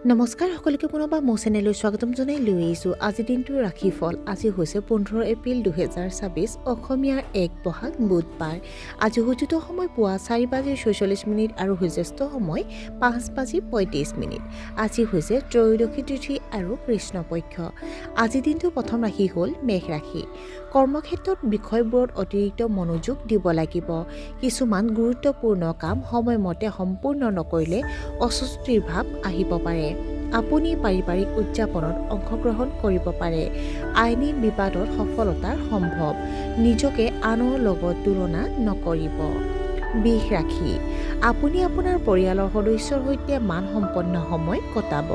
নমস্কাৰ সকলোকে পুনৰবাৰ মোৰ চেনেললৈ স্বাগতম জনাই লৈ আহিছোঁ আজিৰ দিনটোৰ ৰাশিফল। আজি হৈছে 15 এপ্ৰিল 2026 অসমীয়াৰ 1 বহাগ বুধবাৰ। আজি সূৰ্যোদয়ৰ সময় পুৱা 4:46 আৰু সূৰ্যাস্ত সময় 5:35। আজি হৈছে ত্ৰয়োদশী তিথি আৰু কৃষ্ণপক্ষ। আজিৰ দিনটোৰ প্ৰথম ৰাশি হ'ল মেষ ৰাশি। কৰ্মক্ষেত্ৰত বিষয়বোৰত অতিৰিক্ত মনোযোগ দিব লাগিব। কিছুমান গুৰুত্বপূৰ্ণ কাম সময়মতে সম্পূৰ্ণ নকৰিলে অস্বস্তিৰ ভাৱ আহিব পাৰে। আপুনি পাৰিবাৰিক উদযাপনত অংশগ্ৰহণ কৰিব পাৰে। আইনী বিবাদত সফলতাৰ সম্ভৱ। নিজকে আনৰ লগত তুলনা নকৰিব। বৃষ ৰাশি। আপুনি আপোনাৰ পৰিয়ালৰ সদস্যৰ সৈতে মানসম্পন্ন সময় কটাব।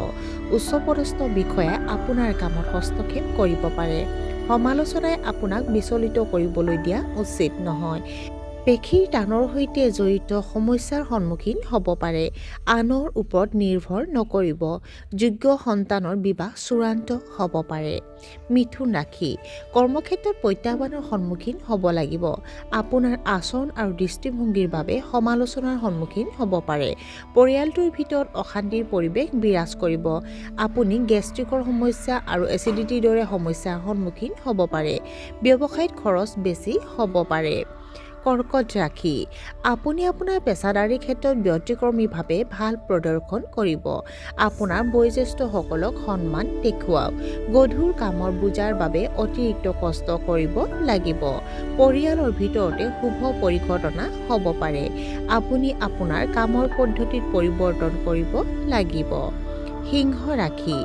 উচ্চপদস্থ বিষয়াই আপোনাৰ কামত হস্তক্ষেপ কৰিব পাৰে। সমালোচনাই আপোনাক বিচলিত কৰিবলৈ দিয়া উচিত নহয়। পেশীৰ টানৰ সৈতে জড়িত সমস্যাৰ সন্মুখীন হ'ব পাৰে। আনৰ ওপৰত নিৰ্ভৰ নকৰিব। যোগ্য সন্তানৰ বিবাহ চূড়ান্ত হ'ব পাৰে। মিথুন ৰাশি। কৰ্মক্ষেত্ৰত প্ৰত্যাহ্বানৰ সন্মুখীন হ'ব লাগিব। আপোনাৰ আচৰণ আৰু দৃষ্টিভংগীৰ বাবে সমালোচনাৰ সন্মুখীন হ'ব পাৰে। পৰিয়ালটোৰ ভিতৰত অশান্তিৰ পৰিৱেশ বিৰাজ কৰিব। আপুনি গেষ্ট্ৰিকৰ সমস্যা আৰু এচিডিটিৰ দৰে সমস্যাৰ সন্মুখীন হ'ব পাৰে। ব্যৱসায়ত খৰচ বেছি হ'ব পাৰে। কৰ্কট ৰাশি। আপুনি আপোনাৰ পেছাদাৰী ক্ষেত্ৰত ব্যতিক্ৰমীভাৱে ভাল প্ৰদৰ্শন কৰিব। আপোনাৰ বয়োজ্যেষ্ঠসকলক সন্মান দেখুৱাওক। গধুৰ কামৰ বোজাৰ বাবে অতিৰিক্ত কষ্ট কৰিব লাগিব। পৰিয়ালৰ ভিতৰতে শুভ পৰিঘটনা হ'ব পাৰে। আপুনি আপোনাৰ কামৰ পদ্ধতিত পৰিৱৰ্তন কৰিব লাগিব। সিংহ ৰাশি।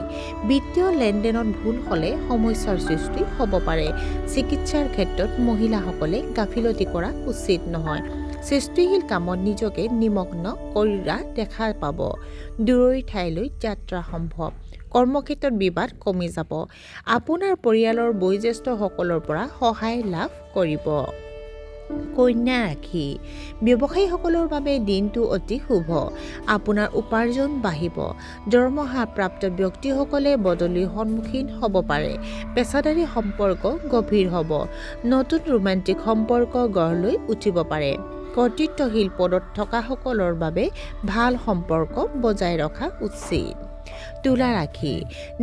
বিত্তীয় লেনদেনত ভুল হ'লে সমস্যাৰ সৃষ্টি হ'ব পাৰে। চিকিৎসাৰ ক্ষেত্ৰত মহিলাসকলে গাফিলতি কৰা উচিত নহয়। সৃষ্টিশীল কামত নিজকে নিমগ্ন কৰা দেখা পাব। দূৰৈৰ ঠাইলৈ যাত্ৰা সম্ভৱ। কৰ্মক্ষেত্ৰত বিবাদ কমি যাব। আপোনাৰ পৰিয়ালৰ বয়োজ্যেষ্ঠসকলৰ পৰা সহায় লাভ কৰিব। কন্যা ৰাশি। ব্যৱসায়ীসকলৰ বাবে দিনটো অতি শুভ। আপোনাৰ উপাৰ্জন বাঢ়িব। দৰমহাপ্ৰাপ্ত ব্যক্তিসকলে বদলিৰ সন্মুখীন হ'ব পাৰে। পেছাদাৰী সম্পৰ্ক গভীৰ হ'ব। নতুন ৰোমান্টিক সম্পৰ্ক গঢ় লৈ উঠিব পাৰে। কৰ্তৃত্বশীল পদত থকাসকলৰ বাবে ভাল সম্পৰ্ক বজাই ৰখা উচিত। তুলা ৰাশি।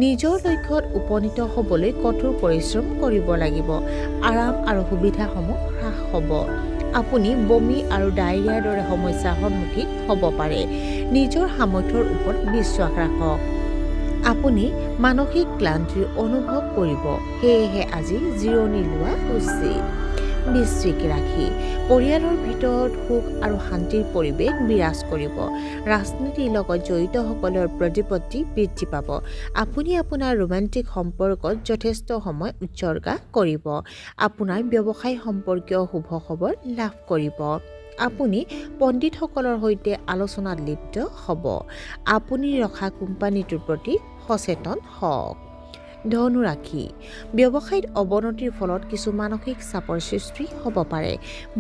নিজৰ লক্ষ্যত উপনীত হ'বলৈ কঠোৰ পৰিশ্ৰম কৰিব লাগিব। আৰাম আৰু সুবিধাসমূহ হ্ৰাস হ'ব। আপুনি বমি আৰু ডায়েৰিয়াৰ দৰে সমস্যাৰ সন্মুখীন হ'ব পাৰে। নিজৰ সামৰ্থ্যৰ ওপৰত বিশ্বাস ৰাখক। আপুনি মানসিক ক্লান্তিৰ অনুভৱ কৰিব। সেয়েহে আজি জিৰণি লোৱা উচিত। বৃশ্চিক ৰাশি। পৰিয়ালৰ ভিতৰত সুখ আৰু শান্তিৰ পৰিৱেশ বিৰাজ কৰিব। ৰাজনীতিৰ লগত জড়িতসকলৰ প্ৰতিপত্তি বৃদ্ধি পাব। আপুনি আপোনাৰ ৰোমান্টিক সম্পৰ্কত যথেষ্ট সময় উৎসৰ্গা কৰিব। আপোনাৰ ব্যৱসায় সম্পৰ্কীয় শুভ খবৰ লাভ কৰিব। আপুনি পণ্ডিতসকলৰ সৈতে আলোচনাত লিপ্ত হ'ব। আপুনি ৰখা কোম্পানীটোৰ প্ৰতি সচেতন হওক। ধনু ৰাশি। ব্যৱসায়ত অৱনতিৰ ফলত কিছু মানসিক চাপৰ সৃষ্টি হ'ব পাৰে।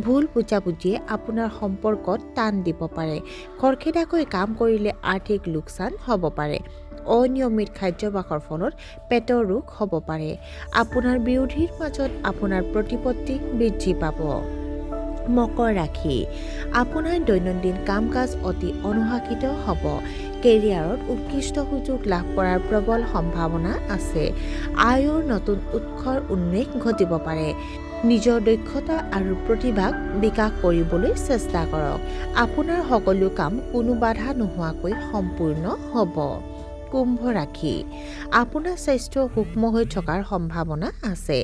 ভুল বুজাবুজিয়ে আপোনাৰ সম্পৰ্কত টান দিব পাৰে। খৰখেদাকৈ কাম কৰিলে আৰ্থিক লোকচান হ'ব পাৰে। অনিয়মিত খাদ্যাভ্যাসৰ ফলত পেটৰ ৰোগ হ'ব পাৰে। আপোনাৰ বিৰোধীৰ মাজত আপোনাৰ প্ৰতিপত্তি বৃদ্ধি পাব। মকৰ ৰাশি। আপোনাৰ দৈনন্দিন কাম কাজ অতি অনুশাসিত হ'ব। কেৰিয়াৰত উৎকৃষ্ট সুযোগ লাভ কৰাৰ প্ৰবল সম্ভাৱনা আছে। আয়ৰ নতুন উৎসৰ উন্মেষ ঘটিব পাৰে। নিজৰ দক্ষতা আৰু প্ৰতিভাক বিকাশ কৰিবলৈ চেষ্টা কৰক। আপোনাৰ সকলো কাম কোনো বাধা নোহোৱাকৈ সম্পূৰ্ণ হ'ব। কুম্ভ ৰাশি। আপোনাৰ স্বাস্থ্য সূক্ষ্ম হৈ থকাৰ সম্ভাৱনা আছে।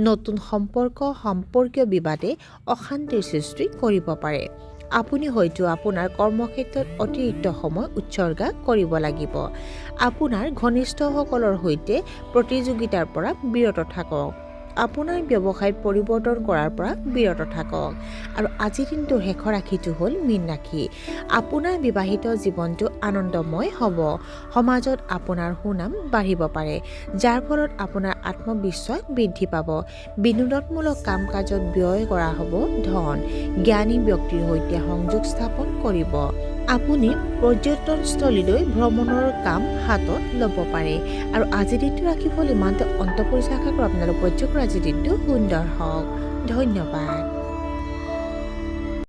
নতুন সম্পৰ্কীয় বিবাদে অশান্তিৰ সৃষ্টি কৰিব পাৰে। আপুনি হয়তো আপোনাৰ কৰ্মক্ষেত্ৰত অতিৰিক্ত সময় উৎসৰ্গা কৰিব লাগিব। আপোনাৰ ঘনিষ্ঠসকলৰ সৈতে প্ৰতিযোগিতাৰ পৰা বিৰত থাকক। আপোনাৰ ব্যৱসায়ত পৰিৱৰ্তন কৰাৰ পৰা বিৰত থাকক। আৰু আজিৰ দিনটোৰ শেষৰ ৰাশিটো হ'ল মীন ৰাশি। আপোনাৰ বিবাহিত জীৱনটো আনন্দময় হ'ব। সমাজত আপোনাৰ সুনাম বাঢ়িব পাৰে, যাৰ ফলত আপোনাৰ আত্মবিশ্বাস বৃদ্ধি পাব। বিনোদনমূলক কাম কাজত ব্যয় কৰা হ'ব ধন। জ্ঞানী ব্যক্তিৰ সৈতে সংযোগ স্থাপন কৰিব। আপুনি পৰ্যটনস্থলীলৈ ভ্ৰমণৰ কাম হাতত ল'ব পাৰে। আৰু আজিৰ দিনটো ৰাশিফল ইমানতে অন্ত পৰিছে। আশা কৰোঁ আপোনালোক প্ৰত্যেকৰ আজিৰ দিনটো সুন্দৰ হওক। ধন্যবাদ।